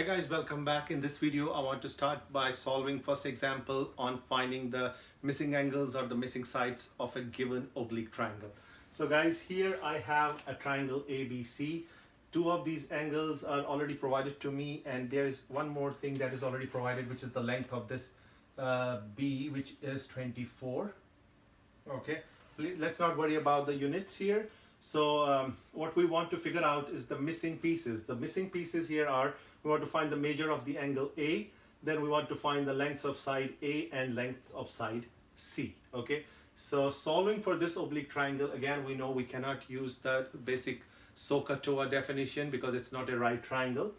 Guys, welcome back. In this video I want to start by solving first example on finding the missing angles or the missing sides of a given oblique triangle. So guys, here I have a triangle ABC. Two of these angles are already provided to me, and there is one more thing that is already provided, which is the length of this B, which is 24. Okay, let's not worry about the units here. So what we want to figure out is the missing pieces. The missing pieces here are, we want to find the measure of the angle A, then we want to find the lengths of side A and lengths of side C. Okay, so solving for this oblique triangle, again, we know we cannot use the basic SOHCAHTOA definition because it's not a right triangle.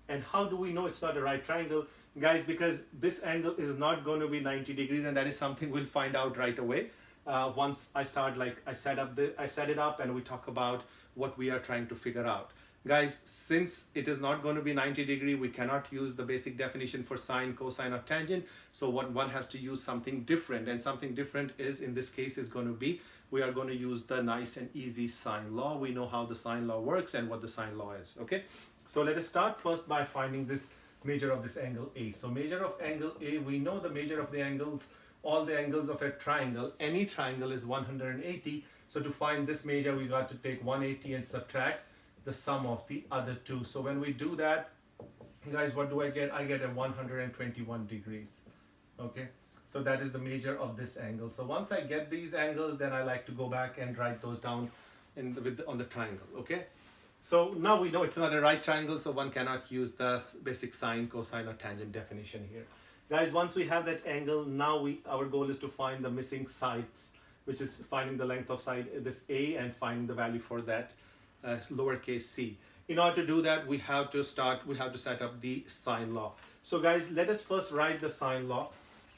And how do we know it's not a right triangle? Guys, because this angle is not going to be 90 degrees, and that is something we'll find out right away. Once I start, I set it up and we talk about what we are trying to figure out. Guys, since it is not going to be 90 degree, we cannot use the basic definition for sine, cosine or tangent. So what one has to use something different, and something different is, in this case, is going to be, we are going to use the nice and easy sine law. We know how the sine law works and what the sine law is. Okay, so let us start first by finding this measure of this angle A. So measure of angle A, we know the measure of the angles, all the angles of a triangle, any triangle is 180. So to find this measure, we got to take 180 and subtract the sum of the other two. So when we do that, guys, what do I get? I get a 121 degrees. Okay, so that is the measure of this angle. So once I get these angles, then I like to go back and write those down on the triangle. Okay, so now we know it's not a right triangle, so one cannot use the basic sine, cosine or tangent definition here. Guys, once we have that angle, now our goal is to find the missing sides, which is finding the length of side this A and finding the value for that lowercase c. In order to do that, we have to set up the sine law. So guys, let us first write the sine law.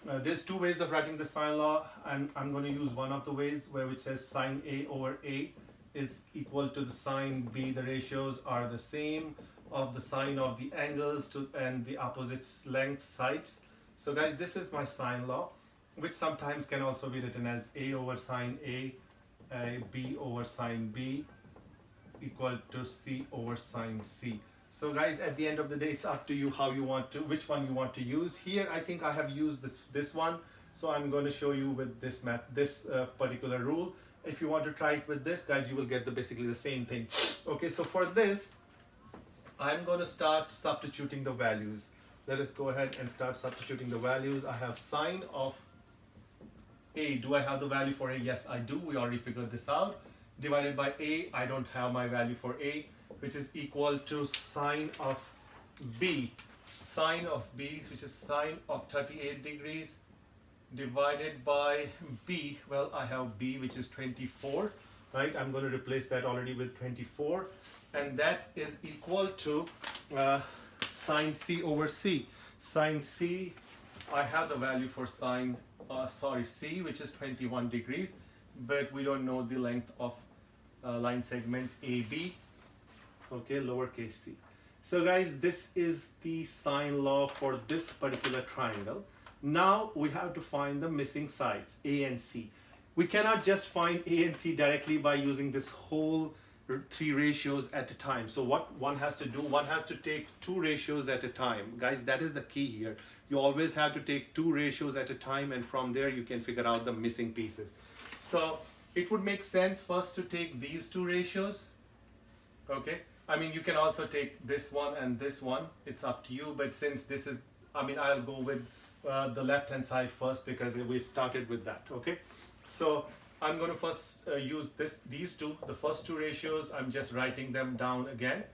There's two ways of writing the sine law, and I'm going to use one of the ways where it says sine A over A is equal to the sine B. The ratios are the same of the sine of the angles and the opposite length sides. So guys, this is my sine law, which sometimes can also be written as A over sine A, B over sine B equal to C over sine C. So guys, at the end of the day, it's up to you how you want to, which one you want to use. Here, I think I have used this one, so I'm going to show you with this particular rule. If you want to try it with this, guys, you will get basically the same thing. Okay, so for this, I'm going to start substituting the values. Let us go ahead and start substituting the values. I have sine of A. Do I have the value for A? Yes, I do. We already figured this out. Divided by A, I don't have my value for A, which is equal to sine of B. Sine of B, which is sine of 38 degrees, divided by B. Well, I have B, which is 24, right? I'm going to replace that already with 24. And that is equal to sine C over C. Sine C, I have the value for C, which is 21 degrees, but we don't know the length of line segment AB. Okay, lowercase c. So guys, this is the sine law for this particular triangle. Now we have to find the missing sides, A and C. We cannot just find A and C directly by using this whole three ratios at a time. So what one has to do, one has to take two ratios at a time. Guys, that is the key here. You always have to take two ratios at a time, and from there you can figure out the missing pieces. So it would make sense first to take these two ratios. Okay, I mean, you can also take this one and this one, it's up to you, but since this is, I'll go with the left hand side first because we started with that. Okay, so I'm going to first use these two, the first two ratios. I'm just writing them down again.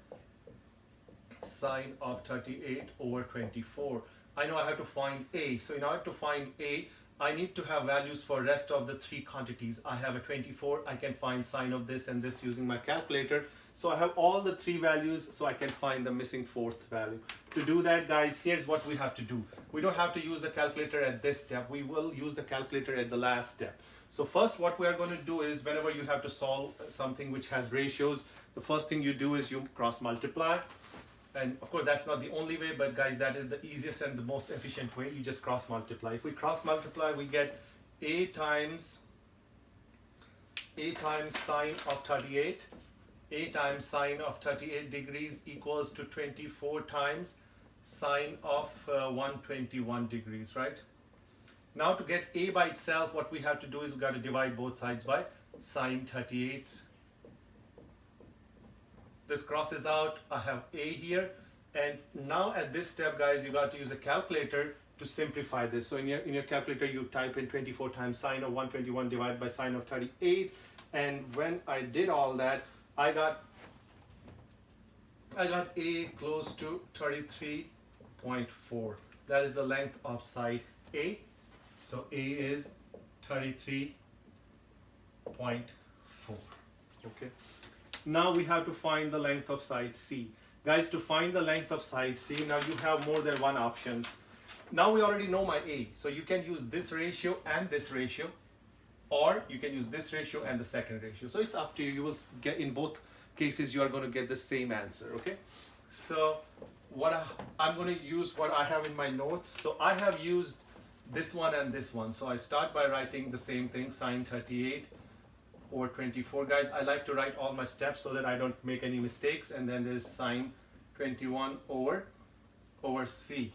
Sine of 38 over 24. I know I have to find A. So in order to find A, I need to have values for rest of the three quantities. I have a 24. I can find sine of this and this using my calculator. So I have all the three values, so I can find the missing fourth value. To do that, guys, here's what we have to do. We don't have to use the calculator at this step. We will use the calculator at the last step. So first, what we are going to do is, whenever you have to solve something which has ratios, the first thing you do is you cross multiply. And of course, that's not the only way, but guys, that is the easiest and the most efficient way. You just cross multiply. If we cross multiply, we get A times sine of 38. A times sine of 38 degrees equals to 24 times sine of 121 degrees, right? Now to get a by itself, what we have to do is we got to divide both sides by sine 38. This crosses out, I have a here, and now at this step, guys, you got to use a calculator to simplify this. So in your calculator, you type in 24 times sine of 121 divided by sine of 38, and when I did all that, I got a close to 33.4. That is the length of side A. So A is 33.4. Okay. Now we have to find the length of side C. Guys, to find the length of side C, now you have more than one options. Now we already know my A. So you can use this ratio and this ratio, or you can use this ratio and the second ratio. So it's up to you. You will get, in both cases, you are going to get the same answer, okay? So I'm going to use what I have in my notes. So I have used this one and this one. So I start by writing the same thing, sine 38 over 24. Guys, I like to write all my steps so that I don't make any mistakes. And then there's sine 21 over C.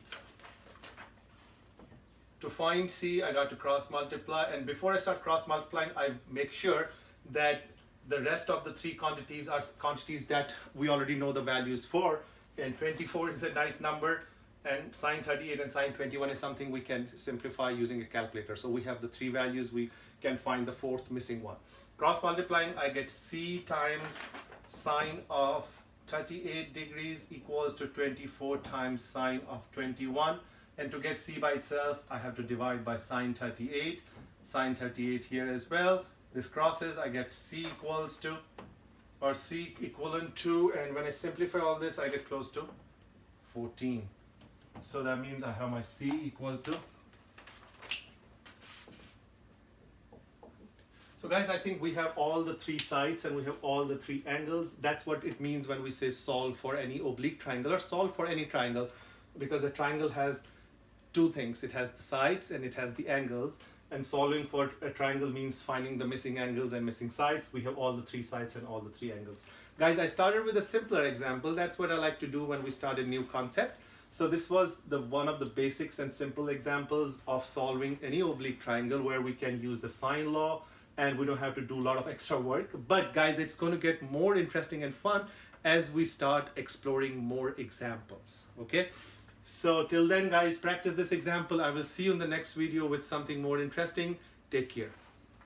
To find C, I got to cross multiply. And before I start cross multiplying, I make sure that the rest of the three quantities are quantities that we already know the values for. And 24 is a nice number, and sine 38 and sine 21 is something we can simplify using a calculator. So we have the three values, we can find the fourth missing one. Cross multiplying, I get C times sine of 38 degrees equals to 24 times sine of 21. And to get C by itself, I have to divide by sine 38. Sine 38 here as well. This crosses, I get C equals to, or C equivalent to, and when I simplify all this, I get close to 14. So that means I have my C equal to. So guys, I think we have all the three sides and we have all the three angles. That's what it means when we say solve for any oblique triangle or solve for any triangle, because a triangle has two things. It has the sides and it has the angles. And solving for a triangle means finding the missing angles and missing sides. We have all the three sides and all the three angles. Guys, I started with a simpler example. That's what I like to do when we start a new concept. So this was one of the basics and simple examples of solving any oblique triangle where we can use the sine law and we don't have to do a lot of extra work. But guys, it's going to get more interesting and fun as we start exploring more examples. Okay? So till then, guys, practice this example. I will see you in the next video with something more interesting. Take care.